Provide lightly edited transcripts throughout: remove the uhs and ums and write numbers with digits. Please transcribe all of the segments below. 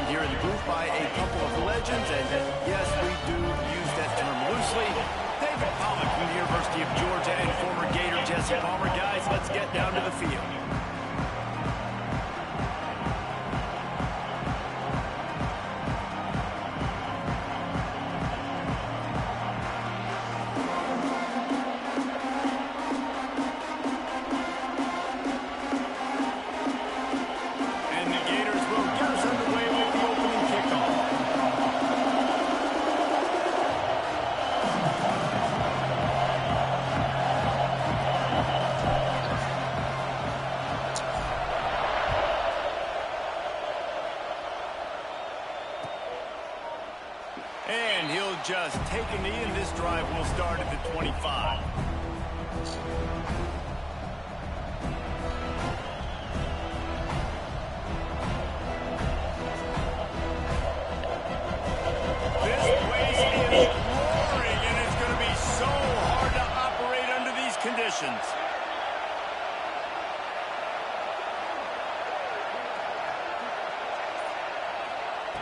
joined here in the booth by a couple of legends, and yes, we do use that term loosely. David Pollock from the University of Georgia and former Gator Jesse Palmer. Guys, let's get down to the field. And he'll just take a knee, and this drive will start at the 25. This place is roaring, and it's going to be so hard to operate under these conditions.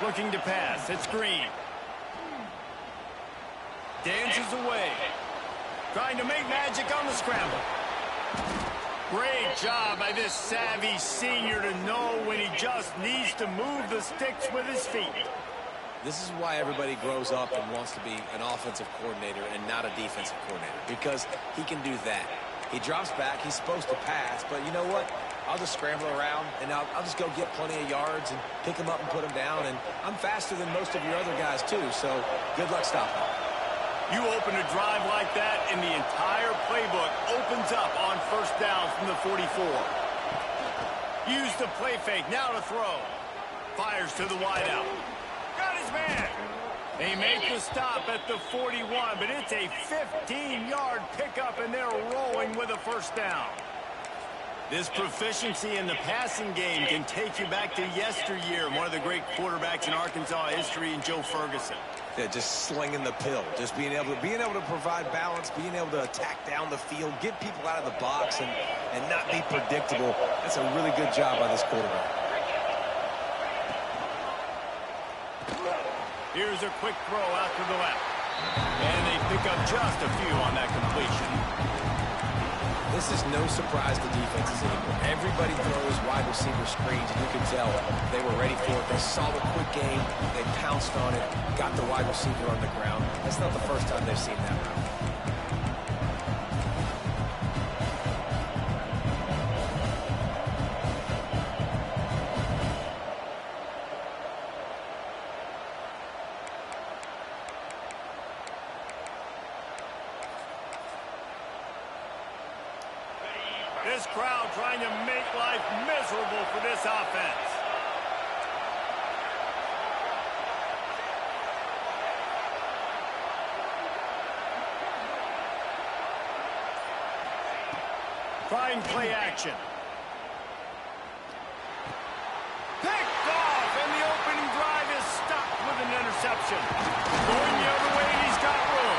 Looking to pass. It's Green. Dances away. Trying to make magic on the scramble. Great job by this savvy senior to know when he just needs to move the sticks with his feet. This is why everybody grows up and wants to be an offensive coordinator and not a defensive coordinator, because he can do that. He drops back. He's supposed to pass, but you know what? I'll just scramble around, and I'll just go get plenty of yards and pick him up and put him down, and I'm faster than most of your other guys, too, so good luck stopping him. You open a drive like that, and the entire playbook opens up on first down from the 44. Use the play fake, now to throw. Fires to the wideout. Got his man. They make the stop at the 41, but it's a 15-yard pickup, and they're rolling with a first down. This proficiency in the passing game can take you back to yesteryear, one of the great quarterbacks in Arkansas history, in Joe Ferguson. Yeah, just slinging the pill, just being able to provide balance, being able to attack down the field, get people out of the box, and not be predictable. That's a really good job by this quarterback. Here's a quick throw out to the left. And they pick up just a few on that completion. This is no surprise to defenses anymore. Everybody throws wide receiver screens, and you can tell they were ready for it. They saw the quick game. They pounced on it, got the wide receiver on the ground. That's not the first time they've seen that route. This crowd trying to make life miserable for this offense. Trying play action. Picked off, and the opening drive is stopped with an interception. Going the other way, and he's got room.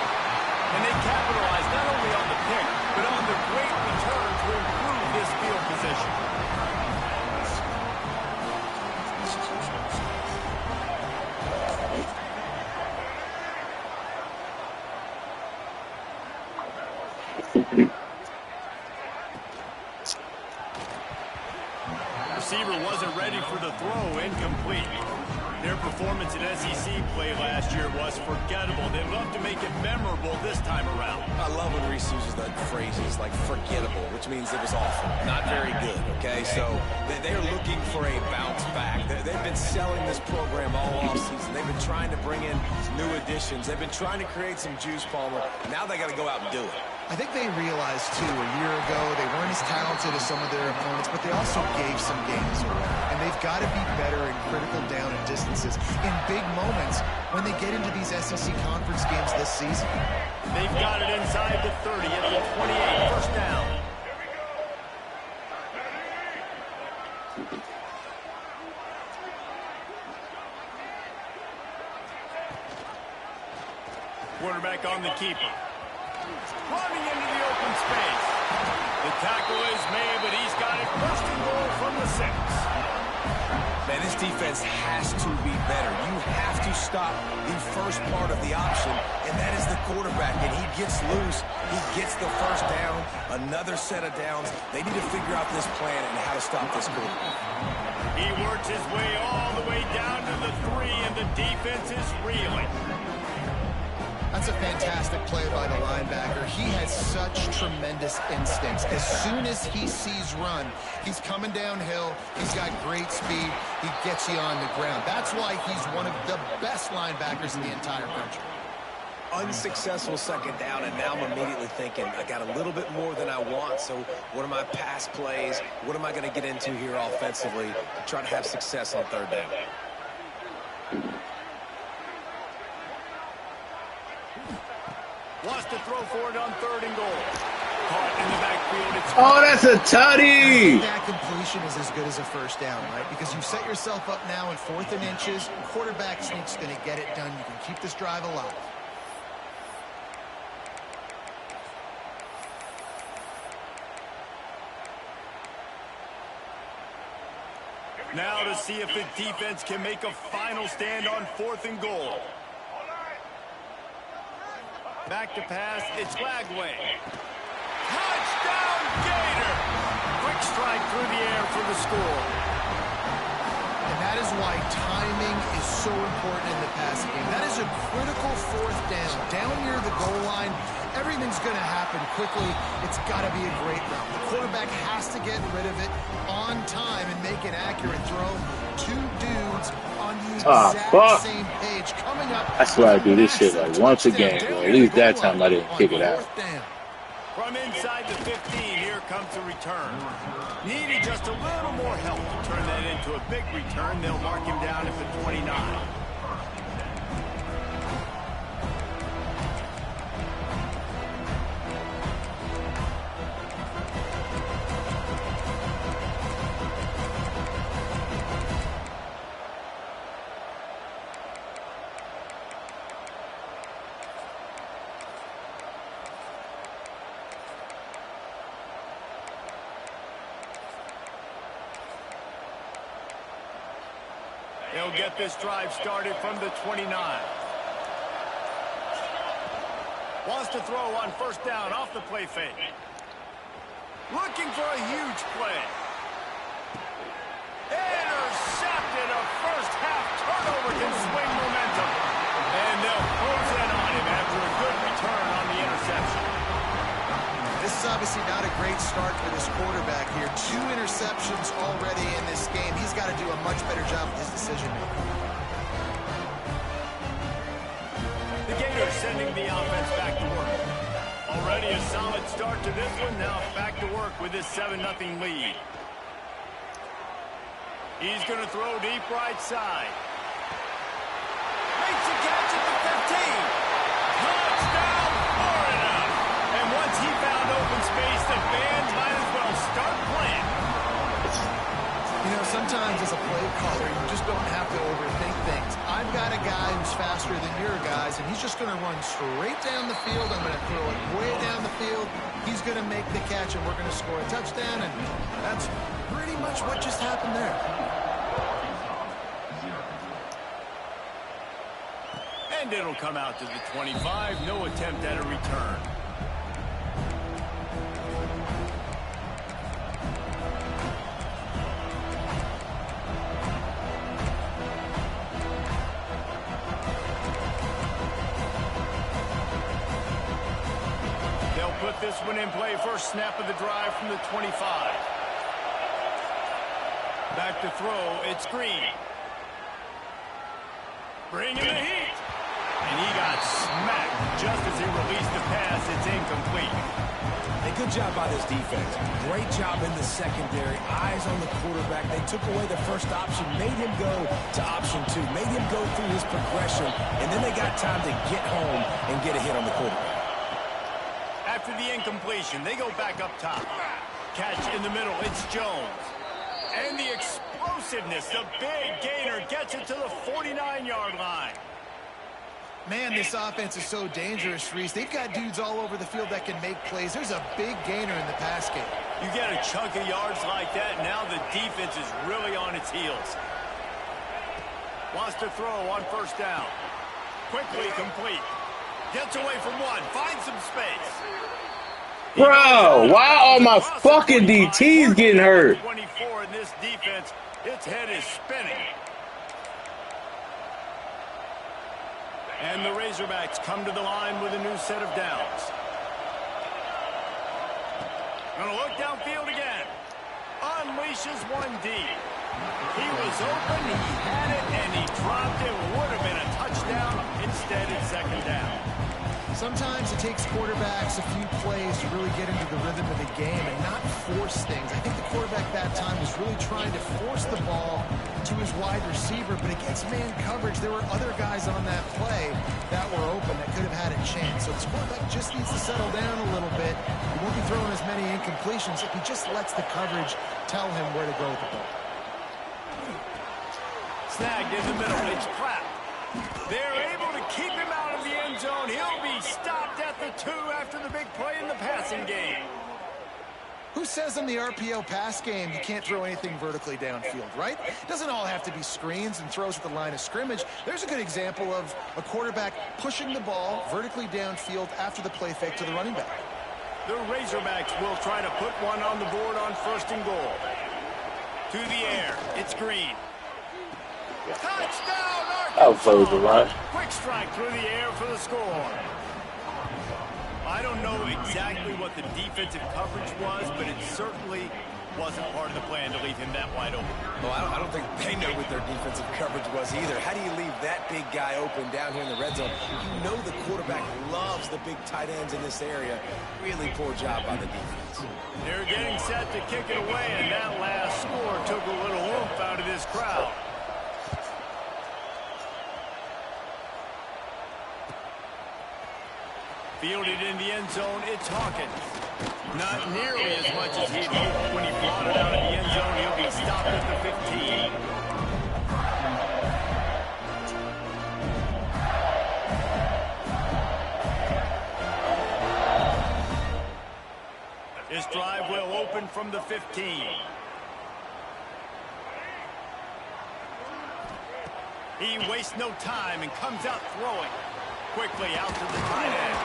And they capitalize not only on the pick, but on the great return to improve this field position. Receiver wasn't ready for the throw, incomplete. Their performance in SEC play last year was forgettable. They'd love to make it memorable this time around. I love when Reese uses that phrases like forgettable, which means it was awful, not very good, okay? So they're looking for a bounce back. They've been selling this program all offseason. They've been trying to bring in new additions. They've been trying to create some juice, Palmer. Now they got to go out and do it. I think they realized, too, a year ago they weren't as talented as some of their opponents, but they also gave some games away. And they've got to be better in critical down and distances in big moments when they get into these SEC conference games this season. They've got it inside the 30 at the 28, first down. Quarterback on the keeper. Running into the open space. The tackle is made, but he's got it first and goal from the 6. Man, this defense has to be better. You have to stop the first part of the option, and that is the quarterback. And he gets loose. He gets the first down, another set of downs. They need to figure out this plan and how to stop this quarterback. He works his way all the way down to the 3, and the defense is reeling. That's a fantastic play by the linebacker. He has such tremendous instincts. As soon as he sees run, he's coming downhill. He's got great speed. He gets you on the ground. That's why he's one of the best linebackers in the entire country. Unsuccessful second down, and now I'm immediately thinking, I got a little bit more than I want, so what are my pass plays? What am I going to get into here offensively to try to have success on third down? Wants to throw for it on 3rd and goal. Caught in the backfield. Oh, that's a tutty. That completion is as good as a first down, right? Because you set yourself up now in 4th and inches. Quarterback sneak's going to get it done. You can keep this drive alive. Now to see if the defense can make a final stand on 4th and goal. Back to pass, it's Lagway. Touchdown, Gator! Quick strike through the air for the score. And that is why timing is so important in the passing game. That is a critical 4th down. Down near the goal line, everything's going to happen quickly. It's got to be a great route. The quarterback has to get rid of it on time and make an accurate throw. 2 dudes on the exact same page coming up. That's why I do this shit like once a game. Well, at least that time I didn't kick it out. From inside the 15, here comes the return. Needed just a little more help to turn that into a big return. They'll mark him down at the 29. They'll get this drive started from the 29. Wants to throw on 1st down off the play fake. Looking for a huge play. Intercepted. A first-half turnover can swing momentum. And they'll close in on him after a good return on the interception. This is obviously not a great start for this quarterback here. 2 interceptions already in this game. He's got to do a much better job with his decision-making. The Gators sending the offense back to work. Already a solid start to this one. Now back to work with this 7-0 lead. He's going to throw deep right side. Makes a catch at the 15. Touchdown, Florida. And once he found open space, the fans might as well start playing. You know, sometimes as a play caller, you just don't have to overthink things. I've got a guy who's faster than your guys, and he's just going to run straight down the field. I'm going to throw it way down the field. He's going to make the catch, and we're going to score a touchdown, and that's pretty much what just happened there. And it'll come out to the 25. No attempt at a return. Put this one in play. First snap of the drive from the 25. Back to throw. It's Green. Bringing the heat. And he got smacked just as he released the pass. It's incomplete. A good job by this defense. Great job in the secondary. Eyes on the quarterback. They took away the first option, made him go to option 2, made him go through his progression, and then they got time to get home and get a hit on the quarterback. After the incompletion, they go back up top. Catch in the middle, it's Jones. And the explosiveness, the big gainer gets it to the 49-yard line. Man, this offense is so dangerous, Reese. They've got dudes all over the field that can make plays. There's a big gainer in the pass game. You get a chunk of yards like that, now the defense is really on its heels. Wants to throw on first down. Quickly complete. Gets away from one. Finds some space. Bro, why are my fucking DTs getting hurt? 24 in this defense. Its head is spinning. And the Razorbacks come to the line with a new set of downs. Gonna look downfield again. Unleashes one deep. He was open, he had it, and he dropped it. Would have been a touchdown. Instead, it's second down. Sometimes it takes quarterbacks a few plays to really get into the rhythm of the game and not force things. I think the quarterback that time was really trying to force the ball to his wide receiver, but against man coverage, there were other guys on that play that were open that could have had a chance. So this quarterback just needs to settle down a little bit. He won't be throwing as many incompletions if he just lets the coverage tell him where to go with the ball. Snagged in the middle. It's Pratt. They're able to keep him out of the end zone. He'll be stopped at the 2 after the big play in the passing game. Who says in the RPO pass game you can't throw anything vertically downfield, right? It doesn't all have to be screens and throws at the line of scrimmage. There's a good example of a quarterback pushing the ball vertically downfield after the play fake to the running back. The Razorbacks will try to put one on the board on first and goal. To the air. It's Green. Touchdown, Arkansas! Quick strike through the air for the score. I don't know exactly what the defensive coverage was, but it certainly wasn't part of the plan to leave him that wide open. Well, I don't think they know what their defensive coverage was either. How do you leave that big guy open down here in the red zone? You know the quarterback loves the big tight ends in this area. Really poor job by the defense. They're getting set to kick it away, and that last score took a little oomph out of this crowd. Fielded in the end zone, it's Hawkins. Not nearly as much as he'd hoped when he brought it out of the end zone. He'll be stopped at the 15. This drive will open from the 15. He wastes no time and comes out throwing. Quickly out to the tight end.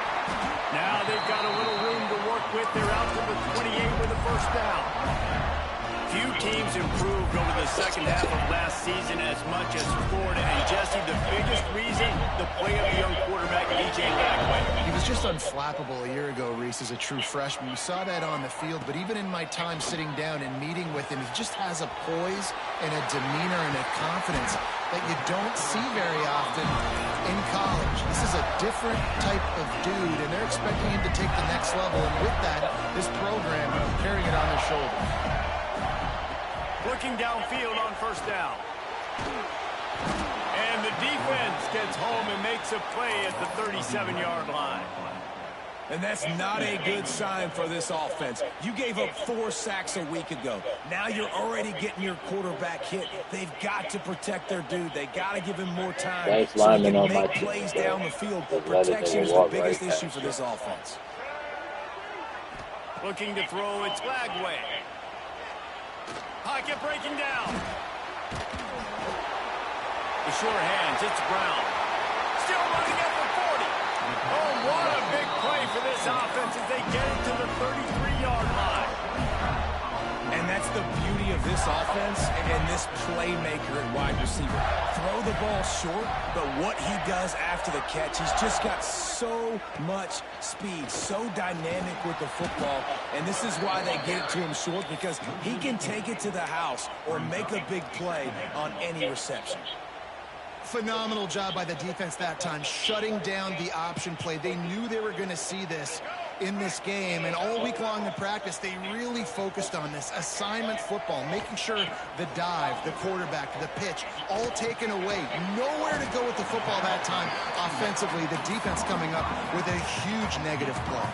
Now they've got a little room to work with. They're out to the 28 with a first down. Few teams improved over the second half of last season as much as Florida. And Jesse, the biggest reason, the play of the young quarterback, DJ Lagway. He was just unflappable a year ago, Reese, as a true freshman. We saw that on the field, but even in my time sitting down and meeting with him, he just has a poise and a demeanor and a confidence that you don't see very often in college. This is a different type of dude, and they're expecting him to take the next level. And with that, this program carrying it on their shoulders. Looking downfield on first down. And the defense gets home and makes a play at the 37-yard line. And that's not a good sign for this offense. You gave up 4 sacks a week ago. Now you're already getting your quarterback hit. They've got to protect their dude. They got to give him more time so he can make plays down the field. Protection is the biggest issue for this offense. Looking to throw, it's Lagway. Pocket breaking down. The short hands, it's Brown. Still running at the 40. Oh, what a big play for this offense as they get it to the 33-yard line. And that's the beauty of this offense and this playmaker at wide receiver. Throw the ball short, but what he does after the catch, he's just got so much speed, so dynamic with the football, and this is why they get it to him short, because he can take it to the house or make a big play on any reception. Phenomenal job by the defense that time, shutting down the option play. They knew they were going to see this in this game, and all week long in practice, they really focused on this assignment football, making sure the dive, the quarterback, the pitch, all taken away. Nowhere to go with the football that time offensively. The defense coming up with a huge negative play.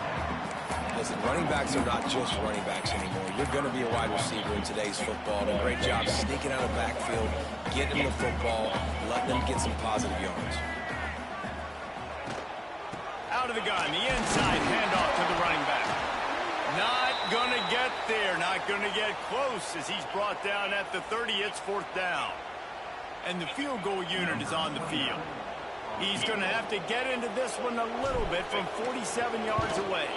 Listen, running backs are not just running backs anymore. You're going to be a wide receiver in today's football. And a great job sneaking out of the backfield, getting the football, letting them get some positive yards. Out of the gun, the inside handoff to the running back. Not going to get there, not going to get close as he's brought down at the 30. It's fourth down. and the field goal unit is on the field. He's going to have to get into this one a little bit from 47 yards away.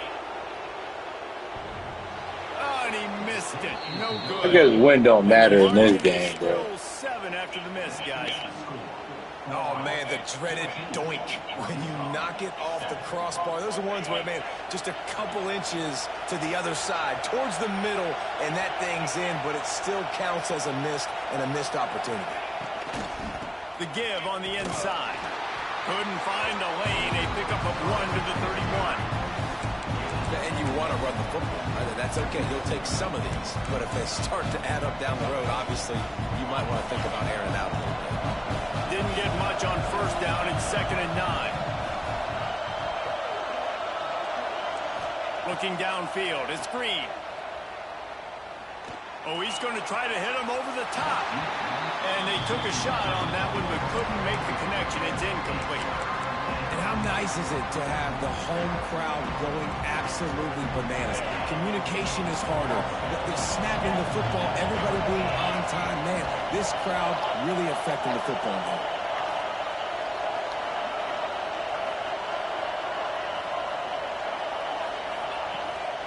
Oh, and he missed it. No good. I guess win don't matter in this game, bro. 7 after the miss, guys. Oh, man, the dreaded doink when you knock it off the crossbar. Those are ones where, man, just a couple inches to the other side, towards the middle, and that thing's in, but it still counts as a miss and a missed opportunity. The give on the inside. Couldn't find a lane. A pickup of 1 to the 31. And you want to run the football, right? That's okay. You'll take some of these. But if they start to add up down the road, obviously, you might want to think about airing out a little bit. Didn't get much on first down. It's 2nd and 9. Looking downfield. It's Green. Oh, he's going to try to hit him over the top. And they took a shot on that one, but couldn't make the connection. It's incomplete. And how nice is it to have the home crowd going absolutely bananas? Communication is harder. The snapping the football, everybody being on time. Man, this crowd really affecting the football game.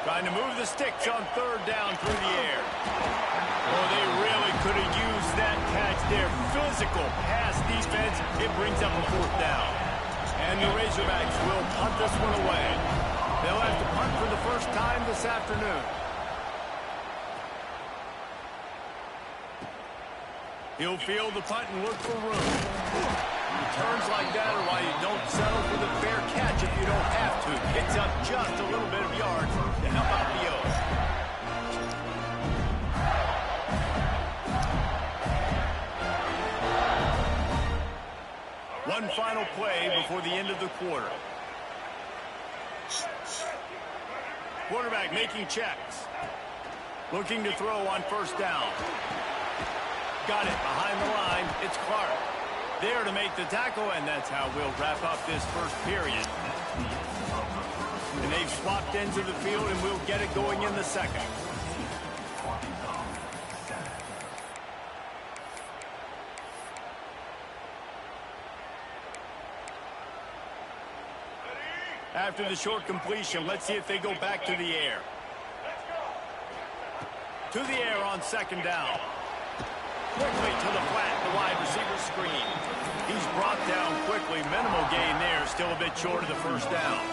Trying to move the sticks on 3rd down through the air. Oh, they really could have used that catch there. Physical pass defense. It brings up a 4th down. And the Razorbacks will punt this one away. They'll have to punt for the first time this afternoon. He'll field the punt and look for room. Turns like that are why you don't settle for the fair catch if you don't have to. Picks up just a little bit of yards to help out the O's. One final play before the end of the quarter. Quarterback making checks. Looking to throw on 1st down. Got it behind the line. It's Clark. There to make the tackle, and that's how we'll wrap up this first period. And they've swapped ends of the field, and we'll get it going in the second. After the short completion, let's see if they go back to the air. To the air on 2nd down. Quickly to the flat, the wide receiver screen. He's brought down quickly. Minimal gain there, still a bit short of the 1st down.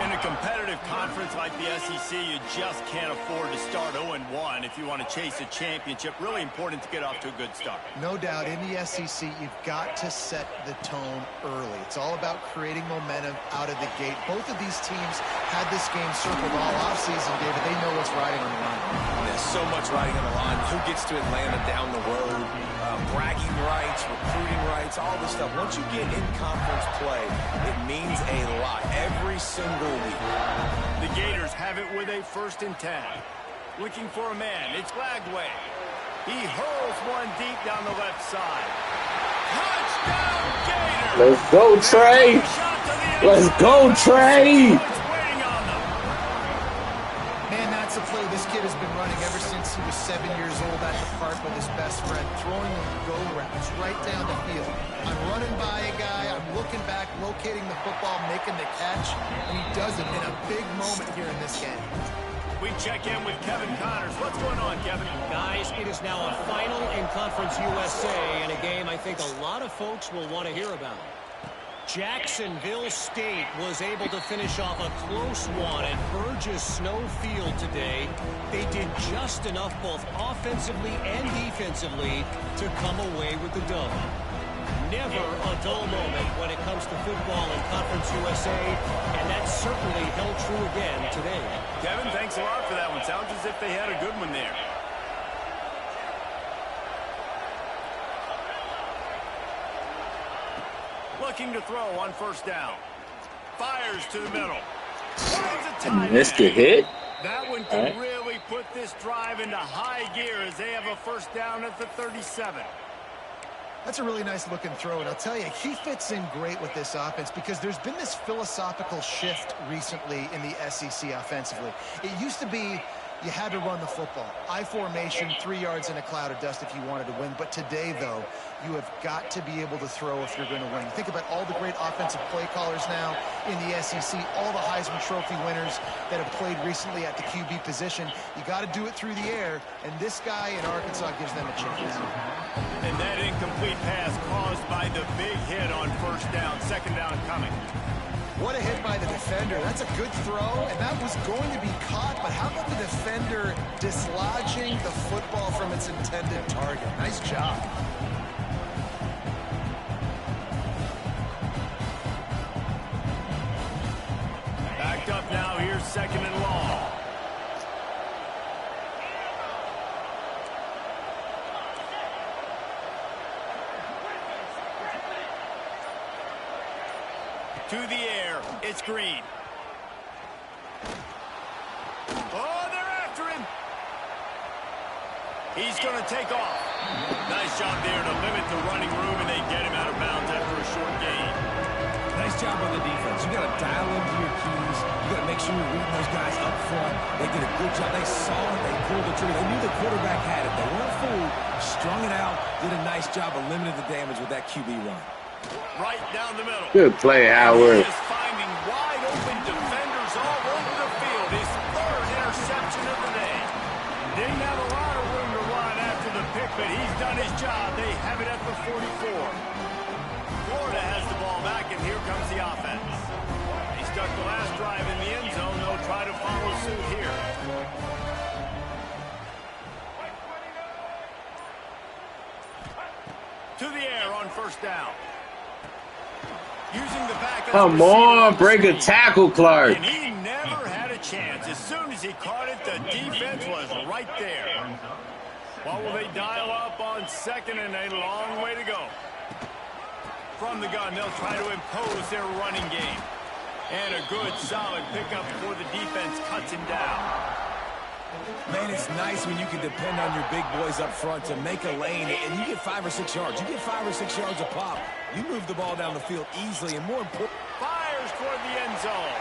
In a competitive conference like the SEC, you just can't afford to start 0-1 if you want to chase a championship. Really important to get off to a good start. No doubt, in the SEC, you've got to set the tone early. It's all about creating momentum out of the gate. Both of these teams had this game circled all offseason, David. They know what's riding on the line. There's so much riding on the line. Who gets to Atlanta down the road? Bragging rights, recruiting rights, all this stuff. Once you get in conference play, it means a lot every single week. The Gators have it with a 1st and 10. Looking for a man. It's Lagway. He hurls one deep down the left side. Touchdown, Gators! Let's go, Trey! Let's go, Trey! Man, that's a play this kid has been running ever since he was 7 years old at the park with his best friend, throwing them go routes right down the field. I'm running by a guy, I'm looking back, locating the football, making the catch, and he does it in a big moment here in this game. We check in with Kevin Connors. What's going on, Kevin? Guys, it is now a final in Conference USA, and a game I think a lot of folks will want to hear about. Jacksonville State was able to finish off a close one at Burgess Snow Field today. They did just enough both offensively and defensively to come away with the dub. Never a dull moment when it comes to football in Conference USA, and that certainly held true again today. Kevin, thanks a lot for that one. Sounds as if they had a good one there. Looking to throw on 1st down. Fires to the middle. And this get hit? That one can really put this drive into high gear as they have a 1st down at the 37. That's a really nice looking throw, and I'll tell you, he fits in great with this offense because there's been this philosophical shift recently in the SEC offensively. It used to be you had to run the football. I formation, 3 yards in a cloud of dust if you wanted to win. But today, though, you have got to be able to throw if you're going to win. You think about all the great offensive play callers now in the SEC, all the Heisman Trophy winners that have played recently at the QB position. You got to do it through the air, and this guy in Arkansas gives them a chance. And that incomplete pass caused by the big hit on first down, second down coming. What a hit by the defender. That's a good throw, and that was going to be caught, but how about the defender dislodging the football from its intended target? Nice job. Backed up now, here's second and long. To the air, it's Green. Oh, they're after him. He's going to take off. Nice job there to limit the running room, and they get him out of bounds after a short gain. Nice job on the defense. You got to dial into your keys. You got to make sure you're reading those guys up front. They did a good job. They saw it. They pulled the trigger. They knew the quarterback had it. They weren't fooled. Strung it out. Did a nice job of limiting the damage with that QB run. Right down the middle. Good play, Howard. He is finding wide open defenders all over the field. His third interception of the day. Didn't have a lot of room to run after the pick, but he's done his job. They have it at the 44. Florida has the ball back, and here comes the offense. He stuck the last drive in the end zone. They'll try to follow suit here. To the air on first down. Using the back as Come on, break a tackle, Clark. And he never had a chance. As soon as he caught it, the defense was right there. What will they dial up on second, and a long way to go? From the gun, they'll try to impose their running game. And a good, solid pickup before the defense cuts him down. Man, it's nice when you can depend on your big boys up front to make a lane, and you get 5 or 6 yards. You get 5 or 6 yards a pop. You move the ball down the field easily, and more important. Fires toward the end zone.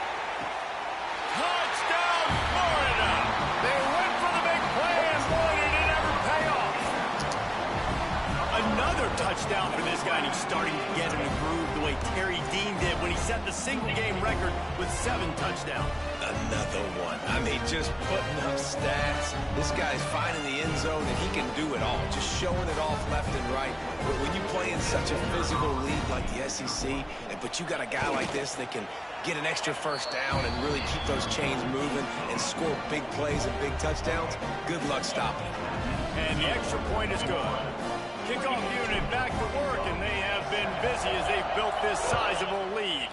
Touchdown, Florida! They went for the big play, and boy, did it ever pay off. Another touchdown for this guy, and he's starting to get in a groove the way Terry Dean did when he set the single-game record with 7 touchdowns. Another one. I mean, just putting up stats. This guy's finding the end zone, and he can do it all. Just showing it off left and right. But when you play in such a physical league like the SEC, but you got a guy like this that can get an extra first down and really keep those chains moving and score big plays and big touchdowns, good luck stopping it. And the extra point is good. Kickoff unit back to work, and they have been busy as they've built this sizable lead.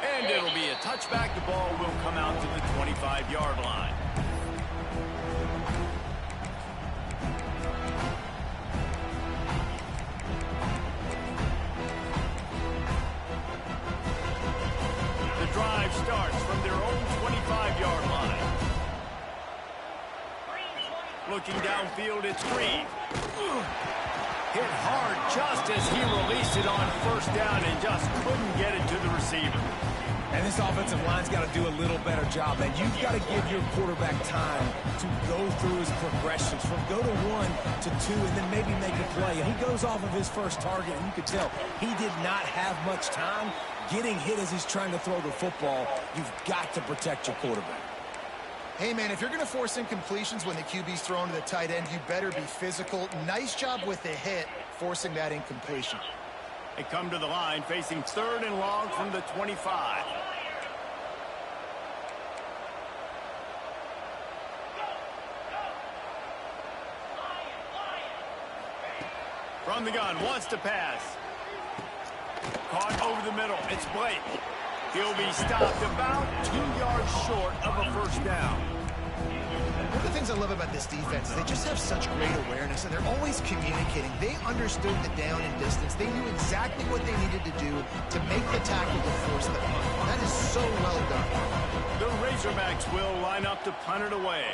And it'll be a touchback. The ball will come out to the 25-yard line. The drive starts from their own 25-yard line. Looking downfield, it's Green. Hit hard just as he released it on first down and just couldn't get it to the receiver. And this offensive line's got to do a little better job. And you've got to give your quarterback time to go through his progressions from go to 1 to 2 and then maybe make a play. And he goes off of his first target, and you could tell he did not have much time getting hit as he's trying to throw the football. You've got to protect your quarterback. Hey, man, if you're going to force incompletions when the QB's thrown to the tight end, you better be physical. Nice job with the hit, forcing that incompletion. They come to the line facing third and long from the 25. From the gun, wants to pass. Caught over the middle. It's Blake. He'll be stopped about 2 yards short of a first down. One of the things I love about this defense is they just have such great awareness, and they're always communicating. They understood the down and distance. They knew exactly what they needed to do to make the tackle to force the punt. That is so well done. The Razorbacks will line up to punt it away.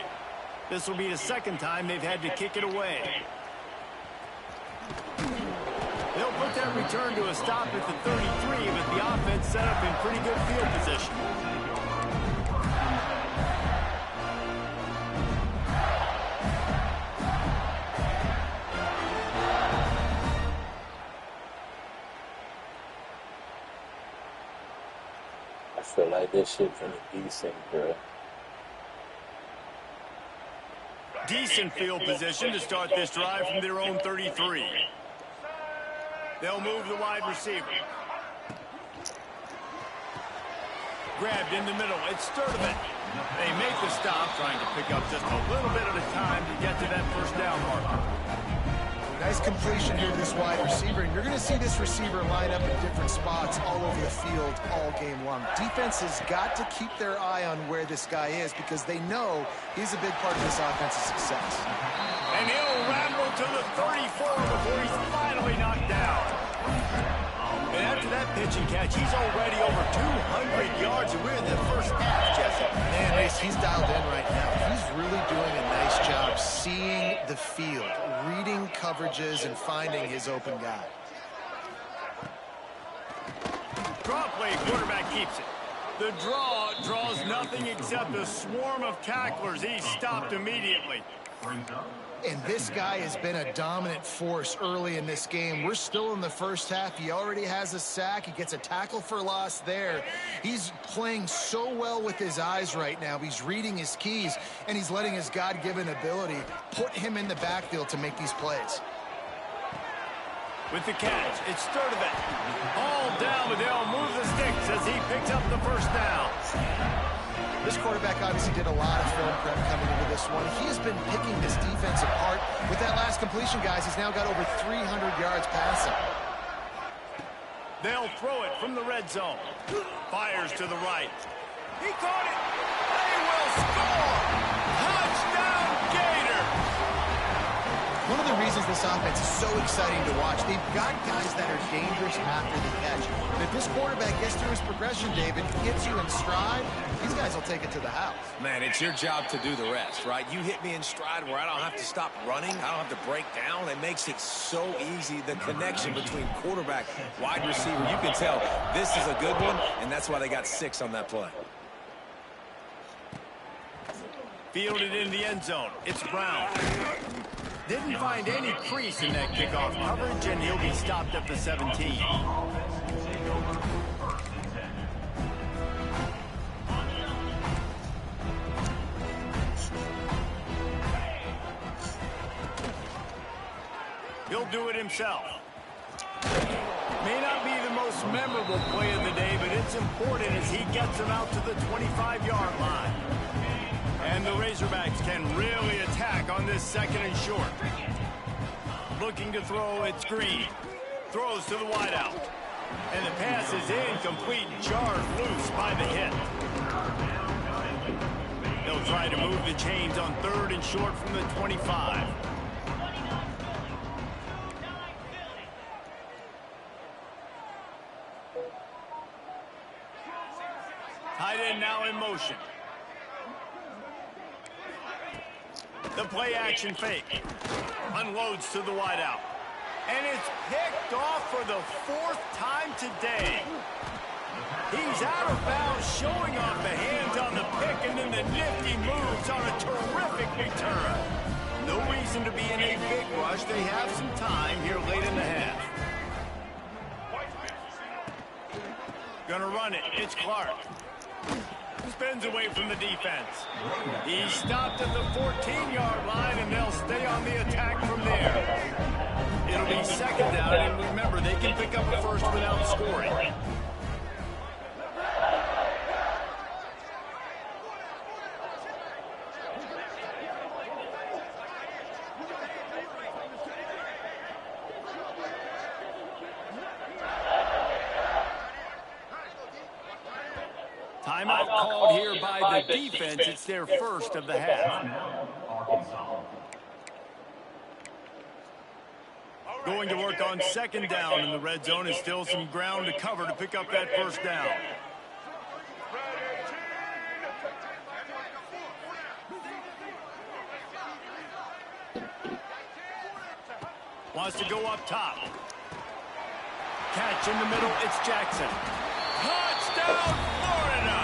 This will be the second time they've had to kick it away. They'll put that return to a stop at the 33, but the offense set up in pretty good field position. I feel like this shit finna decent, bro. Decent field position to start this drive from their own 33. They'll move the wide receiver. Grabbed in the middle. It's Sturdivant. They make the stop, trying to pick up just a little bit at a time to get to that first down marker. Nice completion here to this wide receiver, and you're going to see this receiver line up in different spots all over the field all game long. Defense has got to keep their eye on where this guy is because they know he's a big part of this offense's success. And he'll ramble to the 34 before he's finally knocked down. And after that pitch and catch, he's already over 200 yards, and we're in the first half, Jesse. Man, he's dialed in right now. He's really doing a nice job seeing the field, reading coverages, and finding his open guy. Draw play, quarterback keeps it. The draw draws nothing except a swarm of tacklers. He's stopped immediately. And this guy has been a dominant force early in this game. We're still in the first half. He already has a sack. He gets a tackle for loss there. He's playing so well with his eyes right now. He's reading his keys, and he's letting his God-given ability put him in the backfield to make these plays. With the catch, it's Sturdivant. All down, but they'll move the sticks as he picks up the first down. This quarterback obviously did a lot of film prep coming into this one. He has been picking this defense apart. With that last completion, guys, he's now got over 300 yards passing. They'll throw it from the red zone. Fires to the right. He caught it. They will score. Touchdown, Gator. One of the reasons this offense is so exciting to watch, they've got guys that are dangerous after the catch. But if this quarterback gets through his progression, David, hits you in stride, these guys will take it to the house. Man, it's your job to do the rest, right? You hit me in stride where I don't have to stop running. I don't have to break down. It makes it so easy, the connection between quarterback, wide receiver. You can tell this is a good one, and that's why they got 6 on that play. Fielded in the end zone. It's Brown. Didn't find any crease in that kickoff coverage, and he'll be stopped at the 17. He'll do it himself. May not be the most memorable play of the day, but it's important as he gets them out to the 25-yard line. And the Razorbacks can really attack on this second and short. Looking to throw, it's Green. Throws to the wideout. And the pass is incomplete, jarred loose by the hit. They'll try to move the chains on 3rd and short from the 25. Tight end now in motion. The play action fake. Unloads to the wideout. And it's picked off for the 4th time today. He's out of bounds, showing off the hands on the pick, and then the nifty moves on a terrific return. No reason to be in a big rush. They have some time here late in the half. Gonna run it. It's Clark. Spins away from the defense. He's stopped at the 14-yard line, and they'll stay on the attack from there. It'll be 2nd down, and remember, they can pick up a first without scoring. Timeout called here by the defense. It's their first of the half. Going to work on 2nd down in the red zone. Is still some ground to cover to pick up that first down. Wants to go up top. Catch in the middle, it's Jackson. Touchdown, Florida!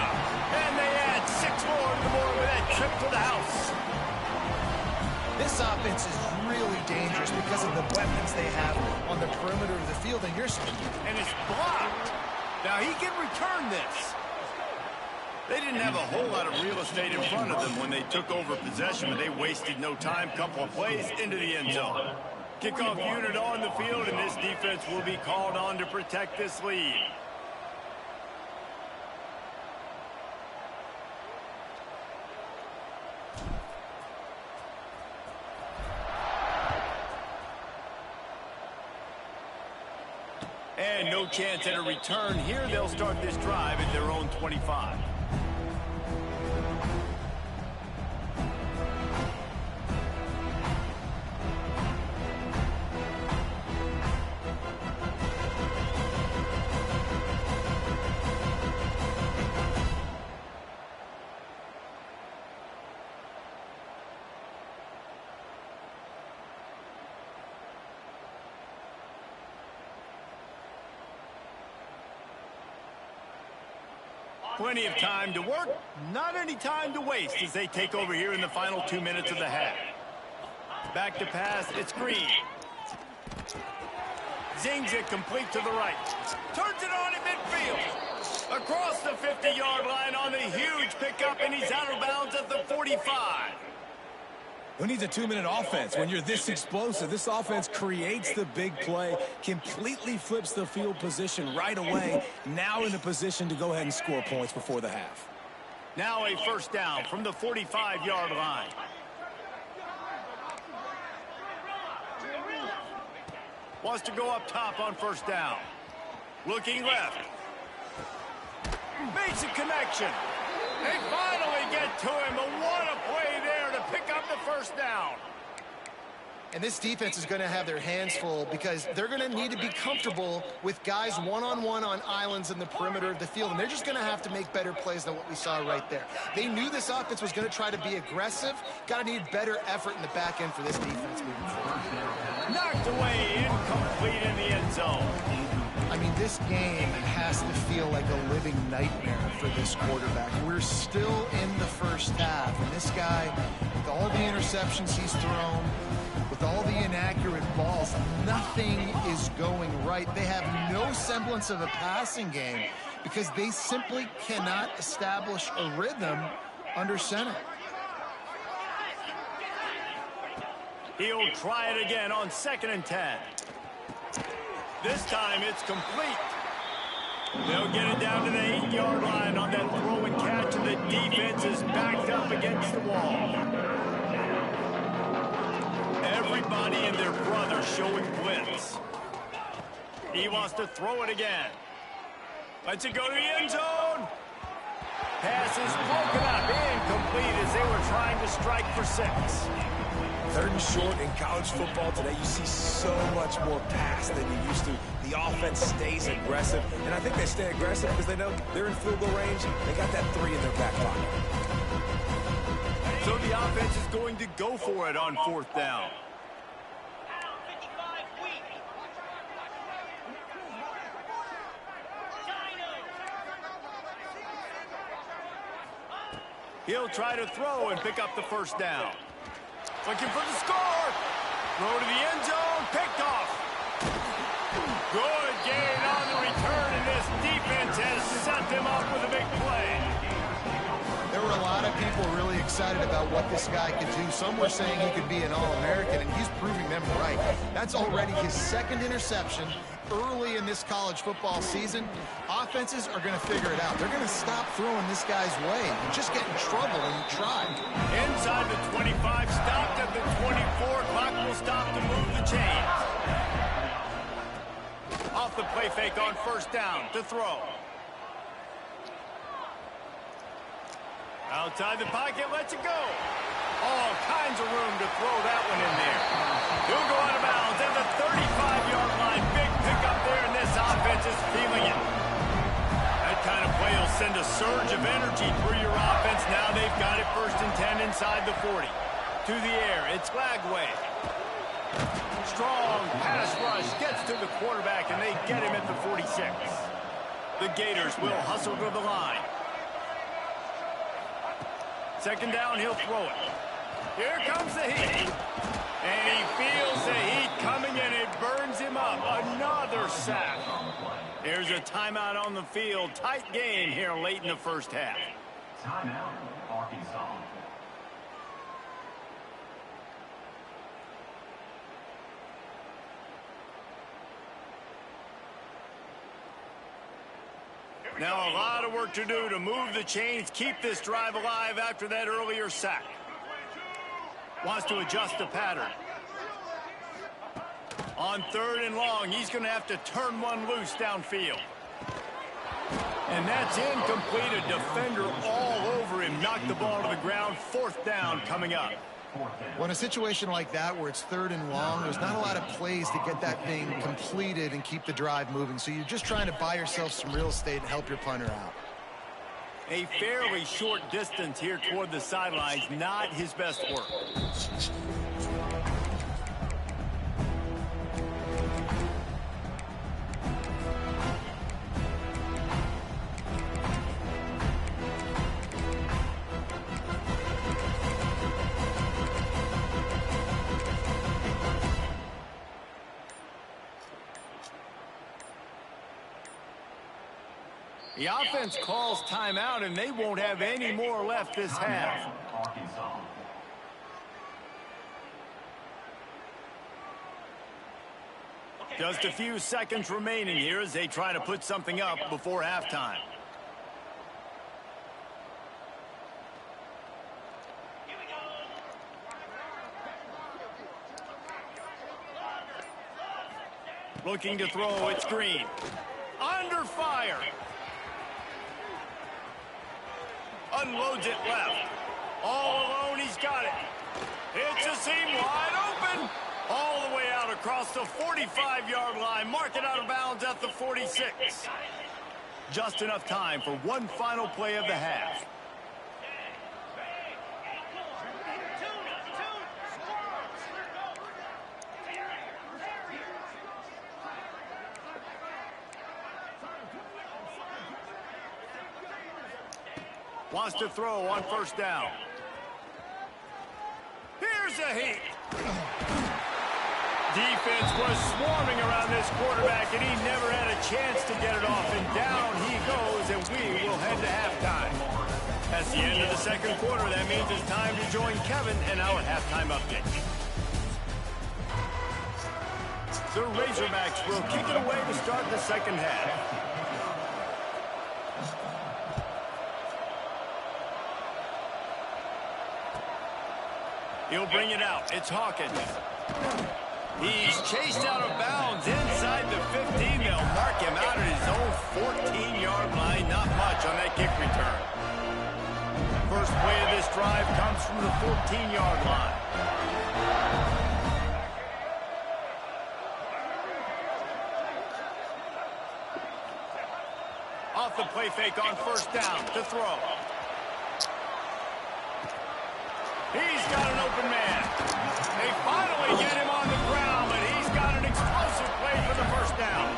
And they add 6 more to the board with that trip to the house. This offense is really dangerous because of the weapons they have on the perimeter of the field, and and it's blocked. Now he can return this. They didn't have a whole lot of real estate in front of them when they took over possession, but they wasted no time. Couple of plays into the end zone. Kickoff unit on the field, and this defense will be called on to protect this lead. And no chance at a return here. They'll start this drive at their own 25. Plenty of time to work, not any time to waste as they take over here in the final 2 minutes of the half. Back to pass, it's Green. Zings it complete to the right. Turns it on in midfield. Across the 50-yard line on the huge pickup, and he's out of bounds at the 45. Who needs a 2-minute offense when you're this explosive? This offense creates the big play, completely flips the field position right away, now in a position to go ahead and score points before the half. Now a first down from the 45-yard line. Wants to go up top on first down. Looking left. Makes a connection. They finally get to him, but what a play there to pick up the first down. And this defense is going to have their hands full because they're going to need to be comfortable with guys one-on-one on islands in the perimeter of the field, and they're just going to have to make better plays than what we saw right there. They knew this offense was going to try to be aggressive. Got to need better effort in the back end for this defense moving forward. Knocked away, incomplete in the end zone. I mean, this game has to feel like a living nightmare for this quarterback. We're still in the first half, and this guy, with all the interceptions he's thrown, with all the inaccurate balls, nothing is going right. They have no semblance of a passing game because they simply cannot establish a rhythm under center. He'll try it again on 2nd and 10. This time it's complete. They'll get it down to the 8-yard line on that throw and catch, and the defense is backed up against the wall. Everybody and their brother showing blitz. He wants to throw it again. Lets it go to the end zone. Pass is broken up, incomplete as they were trying to strike for 6. 3rd and short in college football today, you see so much more pass than you used to. The offense stays aggressive, and I think they stay aggressive because they know they're in field goal range. They got that 3 in their back pocket. So the offense is going to go for it on 4th down. He'll try to throw and pick up the first down. Looking for the score. Throw to the end zone. Picked off. Good gain on the return, and this defense has set them up with a big play. There were a lot of people really excited about what this guy could do. Some were saying he could be an All-American, and he's proving them right. That's already his 2nd interception early in this college football season. Offenses are going to figure it out. They're going to stop throwing this guy's way and just get in trouble when you try. Inside the 25, stopped at the 24. Clock will stop to move the chains. Off the play fake on first down to throw. Outside the pocket, lets it go. All kinds of room to throw that one in there. He'll go out of bounds at the 35-yard line. Big pickup there, and this offense is feeling it. That kind of play will send a surge of energy through your offense. Now they've got it 1st and 10 inside the 40. To the air, it's Lagway. Strong pass rush gets to the quarterback, and they get him at the 46. The Gators will hustle to the line. Second down, he'll throw it. Here comes the heat. And he feels the heat coming, and it burns him up. Another sack. There's a timeout on the field. Tight game here late in the first half. Timeout, Arkansas. Now a lot of work to do to move the chains, keep this drive alive after that earlier sack. Wants to adjust the pattern. On 3rd and long, he's going to have to turn one loose downfield. And that's incomplete. A defender all over him. Knocked the ball to the ground. 4th down coming up. Well, in a situation like that where it's 3rd and long, there's not a lot of plays to get that thing completed and keep the drive moving. So you're just trying to buy yourself some real estate and help your punter out. A fairly short distance here toward the sidelines. Not his best work. The offense calls timeout, and they won't have any more left this half. Just a few seconds remaining here as they try to put something up before halftime. Looking to throw, it's Green. Under fire. Unloads it left. All alone, he's got it. It's a seam wide open. All the way out across the 45-yard line. Mark it out of bounds at the 46. Just enough time for one final play of the half. Wants to throw on 1st down. Here's a heat. Defense was swarming around this quarterback, and he never had a chance to get it off. And down he goes, and we will head to halftime. That's the end of the 2nd quarter. That means it's time to join Kevin in our halftime update. The Razorbacks will kick it away to start the 2nd half. He'll bring it out. It's Hawkins. He's chased out of bounds inside the 15. They'll mark him out at his own 14-yard line. Not much on that kick return. First play of this drive comes from the 14-yard line. Off the play fake on 1st down to throw. He's got an open man. They finally get him on the ground, but he's got an explosive play for the 1st down.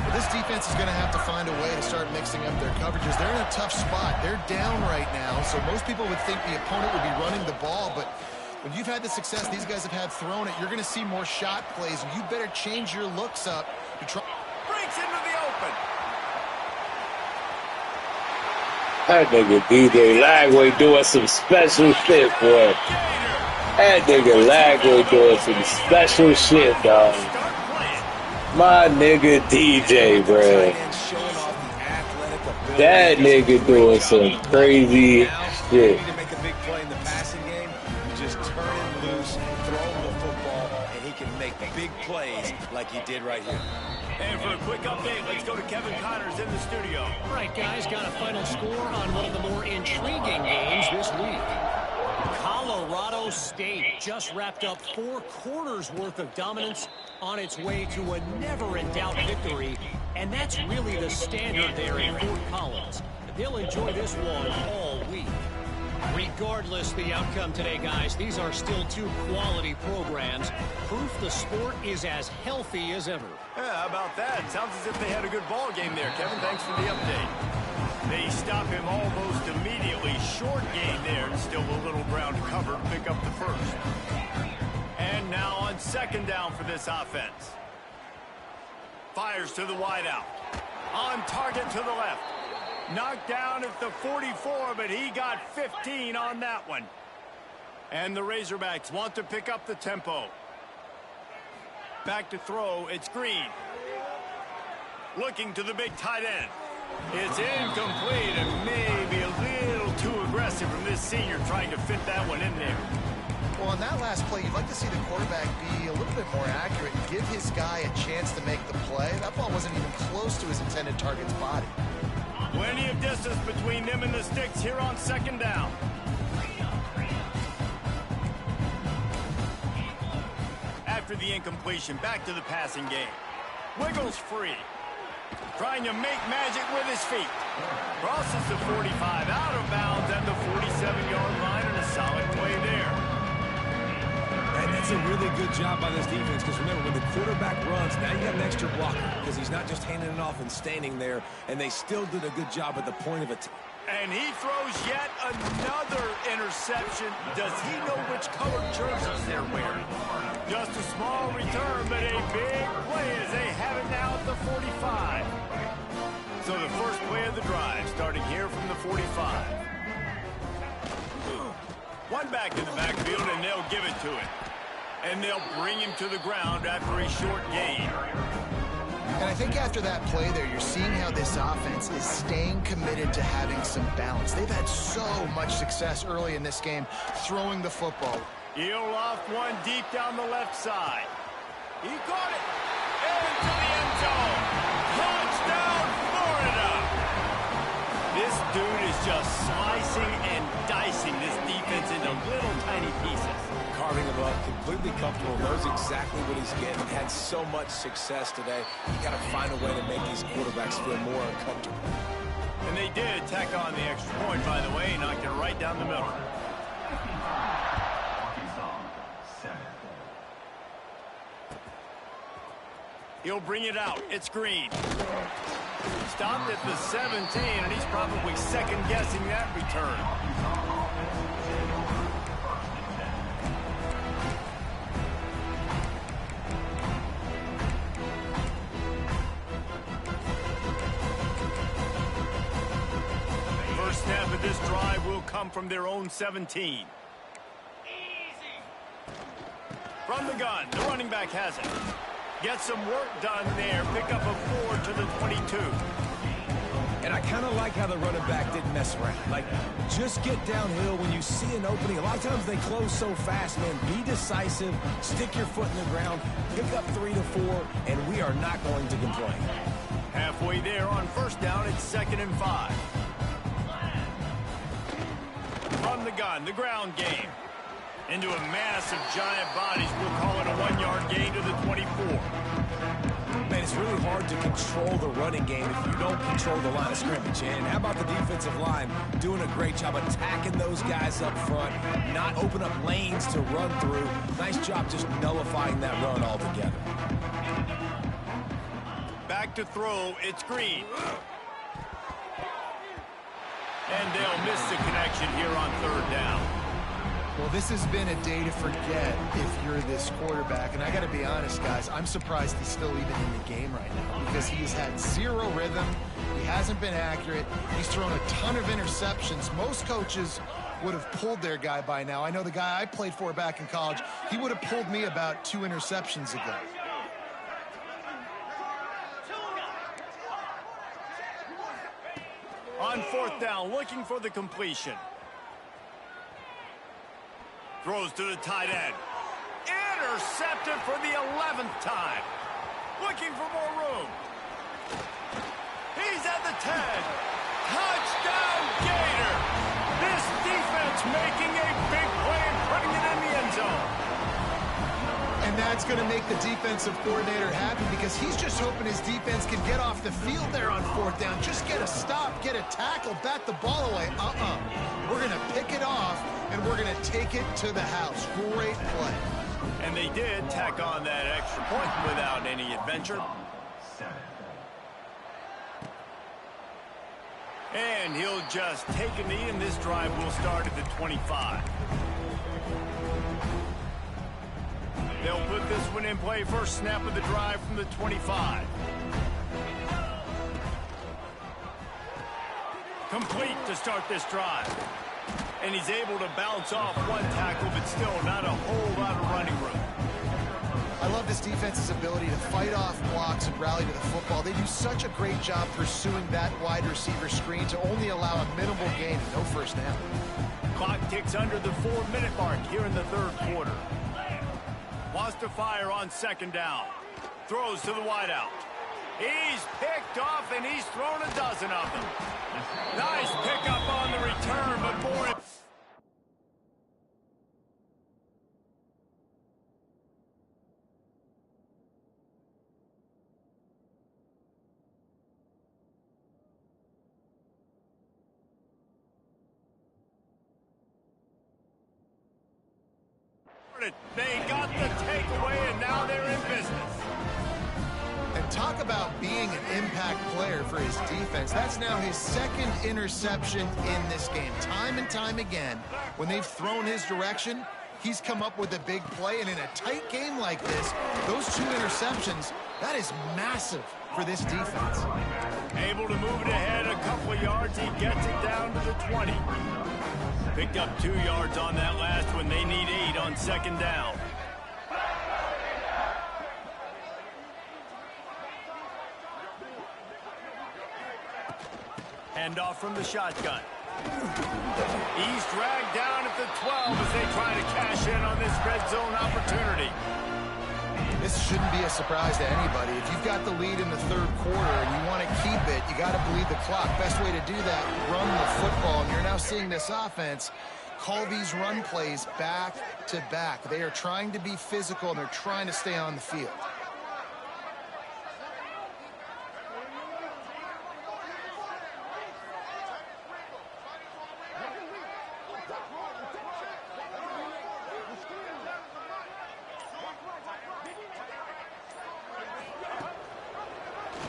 Well, this defense is going to have to find a way to start mixing up their coverages. They're in a tough spot. They're down right now, so most people would think the opponent would be running the ball, but when you've had the success these guys have had throwing it, you're going to see more shot plays, and you better change your looks up to try. Breaks into the open. That nigga DJ Lagway doing some special shit, boy. That nigga Lagway doing some special shit, dog. My nigga DJ, bro. That nigga doing some crazy shit. To make a big play in the passing game, you just turn him loose, throw him the football, and he can make big plays like he did right here. And for a quick update, let's go to Kevin Connors in the studio. All right, guys, got a final score on one of the more intriguing games this week. Colorado State just wrapped up 4 quarters worth of dominance on its way to a never-in-doubt victory, and that's really the standard there in Fort Collins. They'll enjoy this one all week. Regardless the outcome today, guys, these are still two quality programs. Proof the sport is as healthy as ever. Yeah, how about that? Sounds as if they had a good ball game there, Kevin. Thanks for the update. They stop him almost immediately. Short gain there, and still a little ground to cover to pick up the first. And now on second down for this offense. Fires to the wideout. On target to the left. Knocked down at the 44, but he got 15 on that one. And the Razorbacks want to pick up the tempo. Back to throw, it's Green. Looking to the big tight end. It's incomplete and maybe a little too aggressive from this senior trying to fit that one in there. Well, on that last play, you'd like to see the quarterback be a little bit more accurate and give his guy a chance to make the play. That ball wasn't even close to his intended target's body. Plenty of distance between them and the sticks here on second down. After the incompletion, back to the passing game. Wiggles free. Trying to make magic with his feet. Crosses the 45 out of bounds at the 47-yard line in a solid play there. And that's a really good job by this defense, because remember, when the quarterback runs, now you got an extra blocker, because he's not just handing it off and standing there, and they still did a good job at the point of attack. And he throws yet another interception. Does he know which colored jerseys they're wearing? Just a small return, but a big play as they have it now at the 45. So the first play of the drive starting here from the 45. One back in the backfield, and they'll give it to him. And they'll bring him to the ground after a short gain. And I think after that play there, you're seeing how this offense is staying committed to having some balance. They've had so much success early in this game throwing the football. He'll loft one deep down the left side. He caught it. Into the end zone. Touchdown, Florida. This dude is just slicing and dicing this defense into little tiny pieces. Carving him up, completely comfortable, knows exactly what he's getting, had so much success today. You got to find a way to make these quarterbacks feel more uncomfortable. And they did tack on the extra point, by the way, knocked it right down the middle. He'll bring it out. It's Green. Stopped at the 17, and he's probably second-guessing that return. First snap of this drive will come from their own 17. From the gun, the running back has it. Get some work done there. Pick up a 4 to the 22. And I kind of like how the running back didn't mess around. Like, just get downhill when you see an opening. A lot of times they close so fast, man. Be decisive. Stick your foot in the ground. Pick up 3 to 4, and we are not going to complain. Halfway there on first down, it's 2nd and 5. From the gun, the ground game. Into a mass of giant bodies. We'll call it a 1-yard gain to the 24. Man, it's really hard to control the running game if you don't control the line of scrimmage. And how about the defensive line doing a great job attacking those guys up front, not open up lanes to run through. Nice job just nullifying that run altogether. Back to throw, it's Green. And they'll miss the connection here on third down. Well, this has been a day to forget if you're this quarterback. And I got to be honest, guys, I'm surprised he's still even in the game right now because he's had zero rhythm. He hasn't been accurate. He's thrown a ton of interceptions. Most coaches would have pulled their guy by now. I know the guy I played for back in college, he would have pulled me about 2 interceptions ago. On fourth down, looking for the completion. Throws to the tight end. Intercepted for the 11th time. Looking for more room. He's at the 10. Touchdown, Gator. This defense making a big play and putting it in the end zone. And that's going to make the defensive coordinator happy because he's just hoping his defense can get off the field there on fourth down. Just get a stop, get a tackle, bat the ball away. We're going to pick it off. and we're going to take it to the house. Great play. And they did tack on that extra point without any adventure. And he'll just take a knee, and this drive will start at the 25. They'll put this one in play first snap of the drive from the 25. Complete to start this drive. And he's able to bounce off one tackle, but still not a whole lot of running room. I love this defense's ability to fight off blocks and rally to the football. They do such a great job pursuing that wide receiver screen to only allow a minimal gain and no first down. Clock ticks under the 4-minute mark here in the third quarter. Wants to fire on second down. Throws to the wideout. He's picked off, and he's thrown a dozen of them. Nice pickup on the return, but more... They got the takeaway, and now they're in business. And talk about being an impact player for his defense. That's now his second interception in this game. Time and time again, when they've thrown his direction, he's come up with a big play. And in a tight game like this, those two interceptions, that is massive for this defense. Able to move it ahead a couple of yards. He gets it down to the 20. Picked up 2 yards on that last one. They need 8 on second down. Handoff from the shotgun. He's dragged down at the 12 as they try to cash in on this red zone opportunity. This shouldn't be a surprise to anybody. If you've got the lead in the third quarter and you want to keep it, you got to bleed the clock. Best way to do that, run the football. And you're now seeing this offense call these run plays back to back. They are trying to be physical, and they're trying to stay on the field.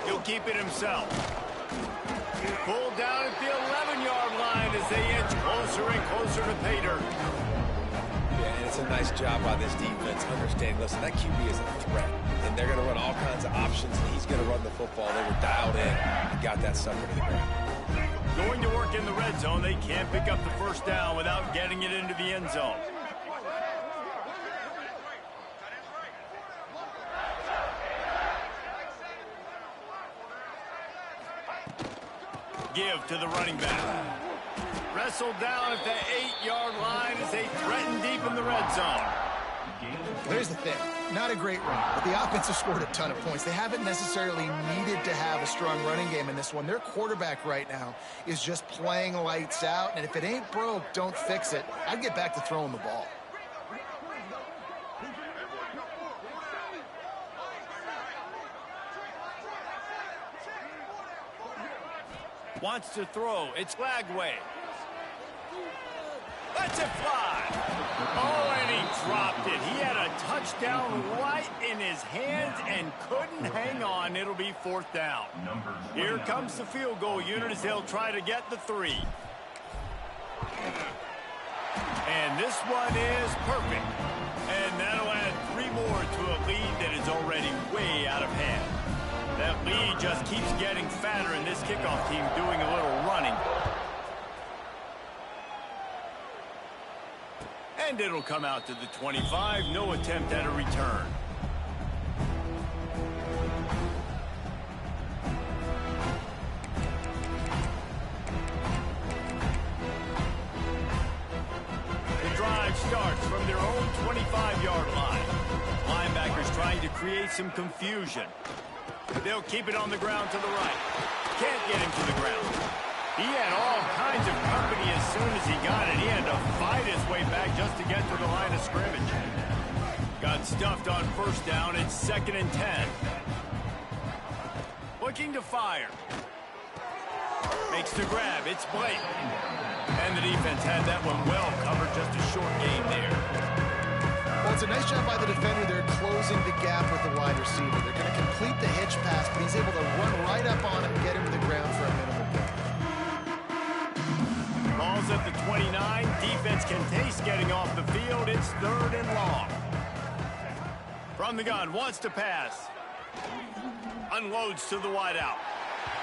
He'll keep it himself. Pulled down at the 11-yard line as they inch closer and closer to pay dirt. Yeah, and it's a nice job by this defense understanding, listen, that QB is a threat, and they're going to run all kinds of options, and he's going to run the football. They were dialed in and got that sucker to the ground. Going to work in the red zone, they can't pick up the first down without getting it into the end zone. Give to the running back. Wrestled down at the 8-yard line as they threaten deep in the red zone. Here's the thing. Not a great run, but the offense has scored a ton of points. They haven't necessarily needed to have a strong running game in this one. Their quarterback right now is just playing lights out, and if it ain't broke, don't fix it. I'd get back to throwing the ball. Wants to throw. It's Lagway. Lets it fly. Oh, and he dropped it. He had a touchdown right in his hands and couldn't hang on. It'll be fourth down. Here comes the field goal unit as they'll try to get the 3. And this one is perfect. And that'll add 3 more to a lead that is already way out of hand. That lead just keeps getting fatter, and this kickoff team doing a little running. And it'll come out to the 25. No attempt at a return. The drive starts from their own 25-yard line. Linebackers trying to create some confusion. They'll keep it on the ground to the right. Can't get him to the ground. He had all kinds of company as soon as he got it. He had to fight his way back just to get to the line of scrimmage. Got stuffed on first down. It's 2nd and 10. Looking to fire. Makes the grab. It's Blake. And the defense had that one well covered just a It's a nice job by the defender there, closing the gap with the wide receiver. They're going to complete the hitch pass, but he's able to run right up on it and get him to the ground for a minimal gain. Ball's at the 29. Defense can taste getting off the field. It's 3rd and long. From the gun, wants to pass. Unloads to the wideout.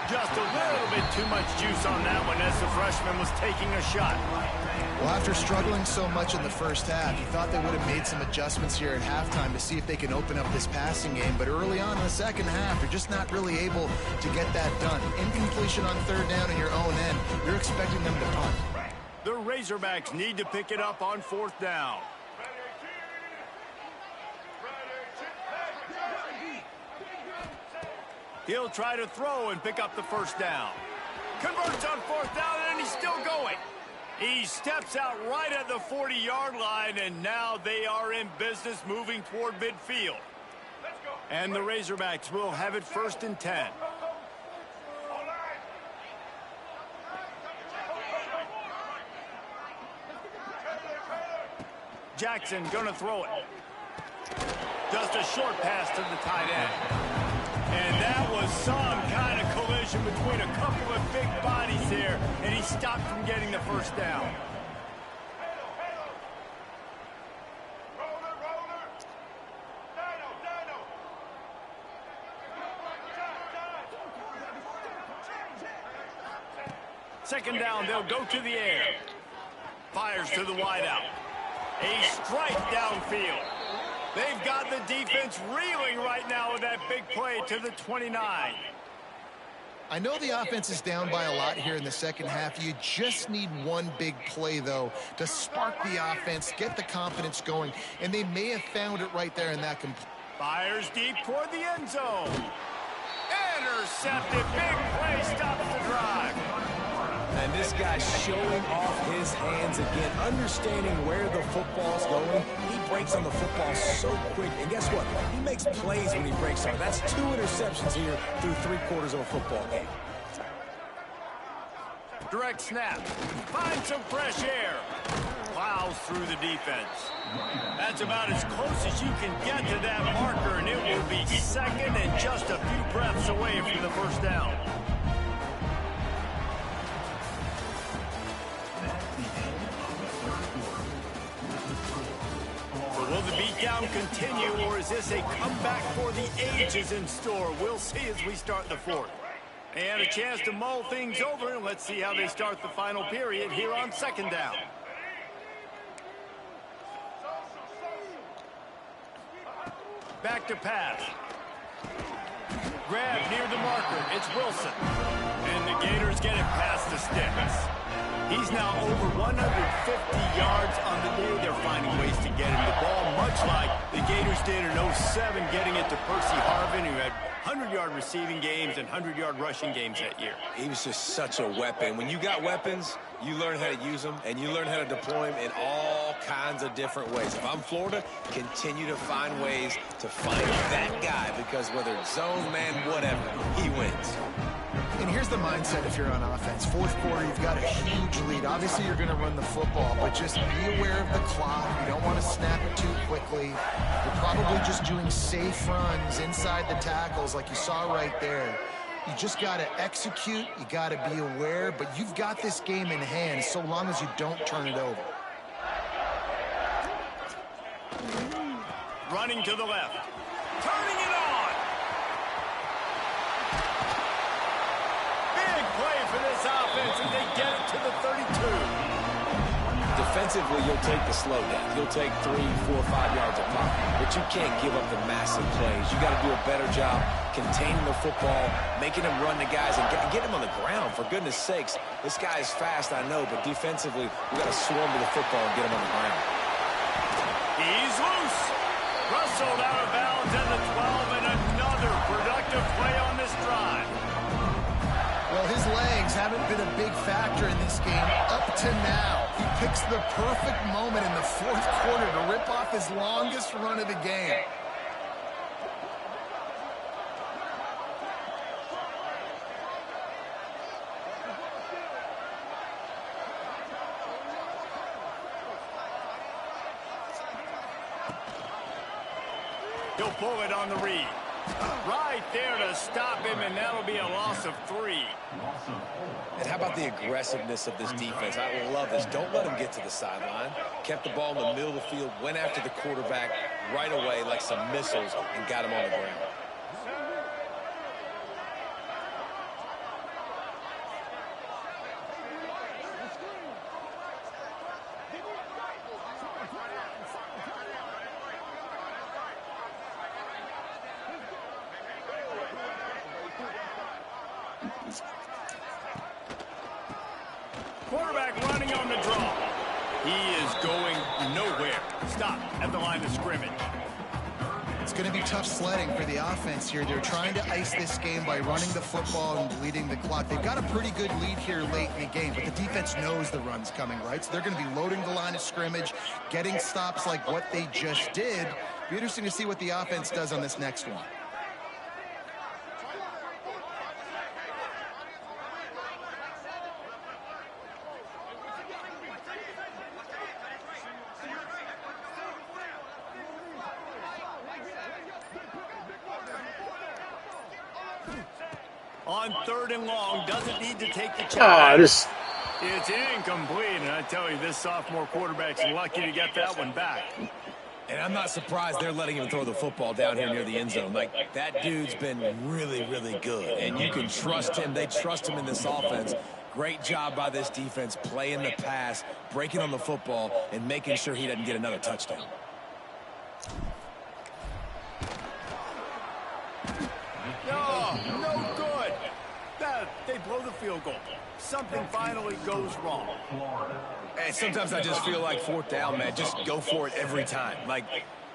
Just a little bit too much juice on that one as the freshman was taking a shot. Well, after struggling so much in the first half, you thought they would have made some adjustments here at halftime to see if they can open up this passing game. But early on in the second half, they're just not really able to get that done. Incompletion on 3rd down in your own end, you're expecting them to punt. The Razorbacks need to pick it up on 4th down. He'll try to throw and pick up the 1st down. Converts on 4th down, and he's still going. He steps out right at the 40-yard line, and now they are in business moving toward midfield. And the Razorbacks will have it 1st and 10. Jackson gonna throw it. Just a short pass to the tight end. And that was some kind of collision between a couple of big bodies there, and he stopped from getting the 1st down. Second down, they'll go to the air. Fires to the wideout. A strike downfield. They've got the defense reeling right now with that big play to the 29. I know the offense is down by a lot here in the second half. You just need one big play, though, to spark the offense, get the confidence going, and they may have found it right there in that Fires deep toward the end zone. Intercepted. Big play stops the drive. And this guy's showing off his hands again, understanding where the football's going. He breaks on the football so quick. And guess what? He makes plays when he breaks on it. That's 2 interceptions here through 3/4 of a football game. Direct snap. Finds some fresh air. Plows through the defense. That's about as close as you can get to that marker, and it will be 2nd and just a few breaths away from the 1st down. Will the beatdown continue, or is this a comeback for the ages in store? We'll see as we start the 4th. And a chance to mull things over, and let's see how they start the final period here on 2nd down. Back to pass. Grab near the marker. It's Wilson. And the Gators get it past the sticks. He's now over 150 yards on the day. They're finding ways to get him the ball, much like the Gators did in 07, getting it to Percy Harvin, who had 100-yard receiving games and 100-yard rushing games that year. He was just such a weapon. When you got weapons, you learn how to use them, and you learn how to deploy them in all kinds of different ways. If I'm Florida, continue to find ways to find that guy, because whether it's zone, man, whatever, he wins. And here's the mindset if you're on offense. 4th quarter, you've got a huge lead. Obviously, you're going to run the football, but just be aware of the clock. You don't want to snap it too quickly. You're probably just doing safe runs inside the tackles like you saw right there. You just got to execute. You got to be aware, but you've got this game in hand so long as you don't turn it over. Running to the left. Turning it on. Big play for this offense, and they get it to the 32. Defensively, you'll take the slow down. You'll take 3, 4, 5 yards a pop, but you can't give up the massive plays. You got to do a better job containing the football, making him run the guys, and get him on the ground. For goodness sakes, this guy is fast, I know, but defensively, we got to swarm to the football and get him on the ground. He's loose. Rustled out of bounds at the 12, and another productive play on this drive. Well, his legs haven't been a big factor in this game up to now. He picks the perfect moment in the 4th quarter to rip off his longest run of the game. He'll pull it on the read. Right there to stop him, and that'll be a loss of 3. And how about the aggressiveness of this defense? I love this. Don't let him get to the sideline. Kept the ball in the middle of the field, went after the quarterback right away like some missiles, and got him on the ground. Quarterback running on the draw. He is going nowhere. Stop at the line of scrimmage. It's going to be tough sledding for the offense here. They're trying to ice this game by running the football and bleeding the clock. They've got a pretty good lead here late in the game, but the defense knows the run's coming, right? So they're going to be loading the line of scrimmage, getting stops like what they just did. Be interesting to see what the offense does on this next one. On 3rd and long, doesn't need to take the Ah, challenge. this. It's incomplete, and I tell you, this sophomore quarterback's lucky to get that one back. And I'm not surprised they're letting him throw the football down here near the end zone. Like, that dude's been really, really good. And you can trust him. They trust him in this offense. Great job by this defense playing the pass, breaking on the football, and making sure he doesn't get another touchdown. Oh, no good. They blow the field goal. Something finally goes wrong. Hey, sometimes I just feel like 4th down, man. Just go for it every time. Like,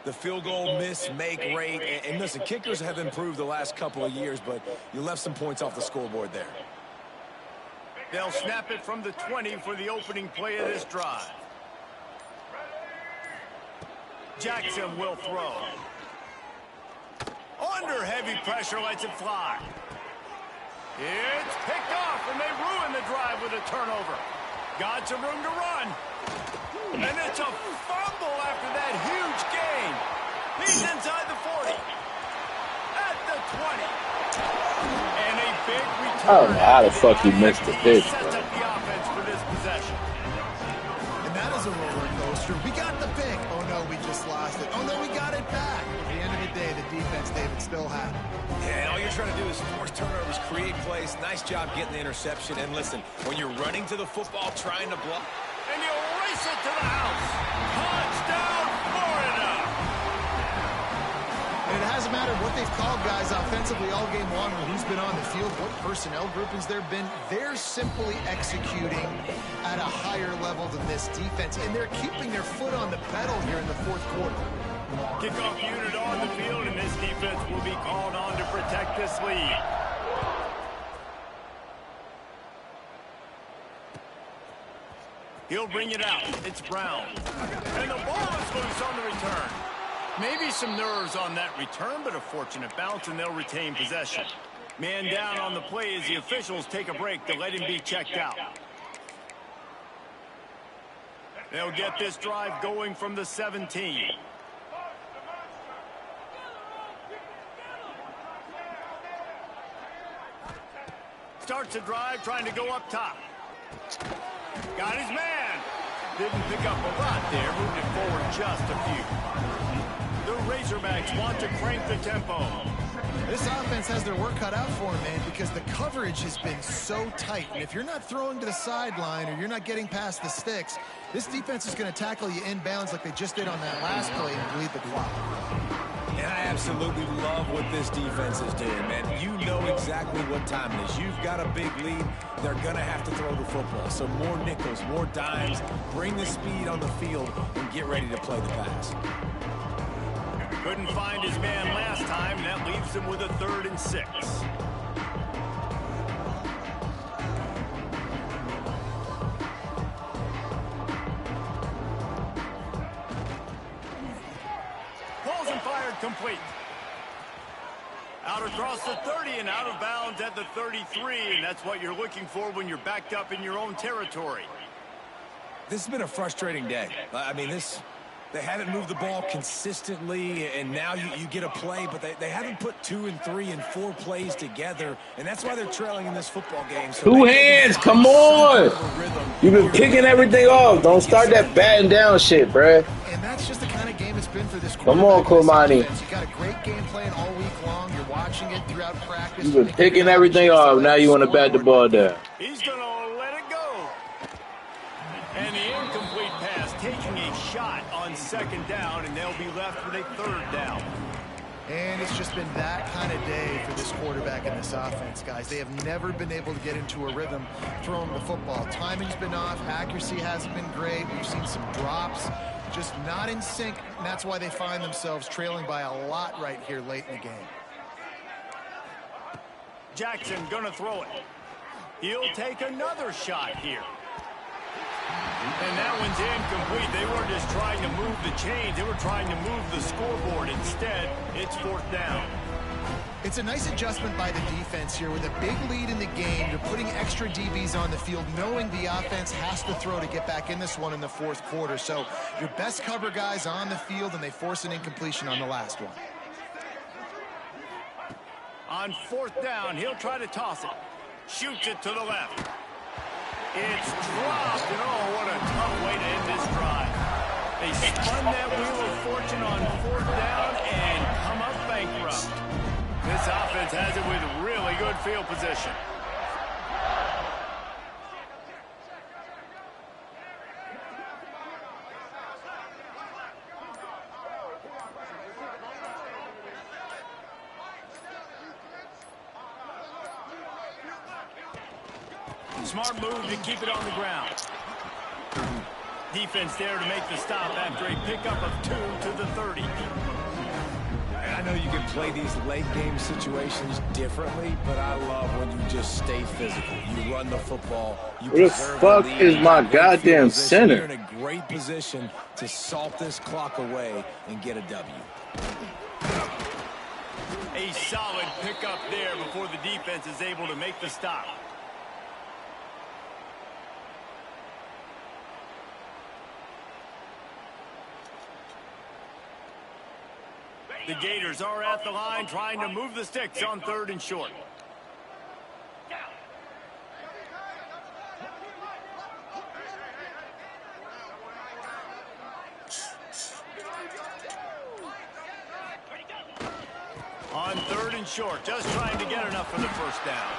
the field goal miss, make rate. And listen, kickers have improved the last couple of years, but you left some points off the scoreboard there. They'll snap it from the 20 for the opening play of this drive. Jackson will throw. Under heavy pressure, lets it fly. It's picked off, and they ruin the drive with a turnover. Got some room to run. And it's a fumble after that huge gain. He's inside the 40. At the 20. And a big return. I don't know how the fuck he missed the pitch, Sets bro. up the offense for this possession. And that is a roller coaster. We got the pick. Oh, no, we just lost it. Oh, no, we got it back. At the end of the day, the defense, David, still had it. Yeah, and all you're trying to do is force turnovers, create plays. Nice job getting the interception. And listen, when you're running to the football, trying to block. And he'll race it to the house. Touchdown, Florida. And it hasn't mattered what they've called guys offensively all game long or who's been on the field, what personnel groupings there have been. They're simply executing at a higher level than this defense, and they're keeping their foot on the pedal here in the 4th quarter. Kickoff unit on the field, and this defense will be called on to protect this lead. He'll bring it out. It's Brown. And the ball is loose on the return. Maybe some nerves on that return, but a fortunate bounce, and they'll retain possession. Man down on the play as the officials take a break to let him be checked out. They'll get this drive going from the 17. Starts the drive, trying to go up top. Got his man. Didn't pick up a lot there, moved it forward just a few. The Razorbacks want to crank the tempo. This offense has their work cut out for them, man, because the coverage has been so tight. And if you're not throwing to the sideline or you're not getting past the sticks, this defense is going to tackle you inbounds like they just did on that last play and bleed the clock. And I absolutely love what this defense is doing, man. You know exactly what time it is. You've got a big lead. They're going to have to throw the football. So more nickels, more dimes, bring the speed on the field, and get ready to play the pass. Couldn't find his man last time, and that leaves him with a 3rd and 6. Pulls and fired complete. Out across the 30 and out of bounds at the 33, and that's what you're looking for when you're backed up in your own territory. This has been a frustrating day. I mean, this They haven't moved the ball consistently, and now you get a play, but they haven't put 2 and 3 and 4 plays together, and that's why they're trailing in this football game. So Two hands, come on. You've been picking everything off. Don't start that batting down shit, bruh. And that's just the kind of game it's been for this Come on, quarterback. Komani. You got a great game plan all week long. You're watching it throughout practice. You've been picking everything off. Now you want to bat the ball down. He's going to let it go. And the incomplete pass taking a shot on second down, and they'll be left with a third down. And it's just been that kind of day for this quarterback and this offense, guys. They have never been able to get into a rhythm throwing the football. Timing's been off. Accuracy hasn't been great. We've seen some drops. Just not in sync, and that's why they find themselves trailing by a lot right here late in the game. Jackson going to throw it. He'll take another shot here. And that one's incomplete. They weren't just trying to move the chains. They were trying to move the scoreboard. Instead, it's fourth down. It's a nice adjustment by the defense here. With a big lead in the game, you're putting extra DBs on the field, knowing the offense has to throw to get back in this one in the fourth quarter. So your best cover guys on the field, and they force an incompletion on the last one. On fourth down, he'll try to toss it. Shoots it to the left. It's dropped, and oh, what a tough way to end this drive. They spun that wheel of fortune on fourth down and come up bankrupt. This offense has it with really good field position. Smart move to keep it on the ground. Defense there to make the stop after a pickup of 2 to the 30. And I know you can play these late game situations differently, but I love when you just stay physical. You run the football. You Where the fuck is my goddamn center? You're in a great position to salt this clock away and get a W. A solid pickup there before the defense is able to make the stop. The Gators are at the line trying to move the sticks on third and short. On third and short, just trying to get enough for the first down.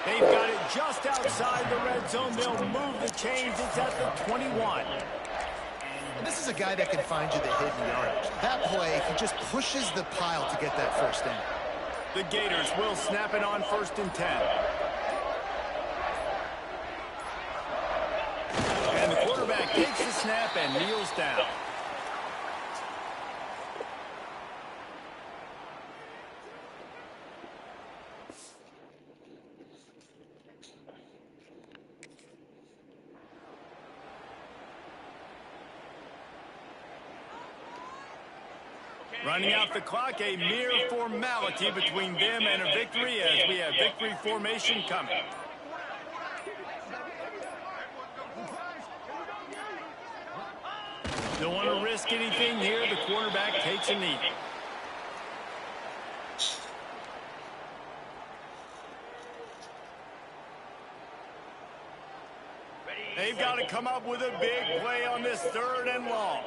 They've got it just outside the red zone. They'll move the chains. It's at the 21. And this is a guy that can find you the hidden yardage. That play, he just pushes the pile to get that first down. The Gators will snap it on first and 10. And the quarterback takes the snap and kneels down. Running out the clock, a mere formality between them and a victory as we have victory formation coming. Don't want to risk anything here. The quarterback takes a knee. They've got to come up with a big play on this third and long.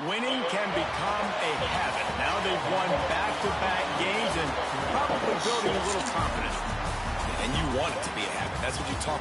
Winning can become a habit. Now they've won back-to-back games and probably building a little confidence. And you want it to be a habit. That's what you talk about.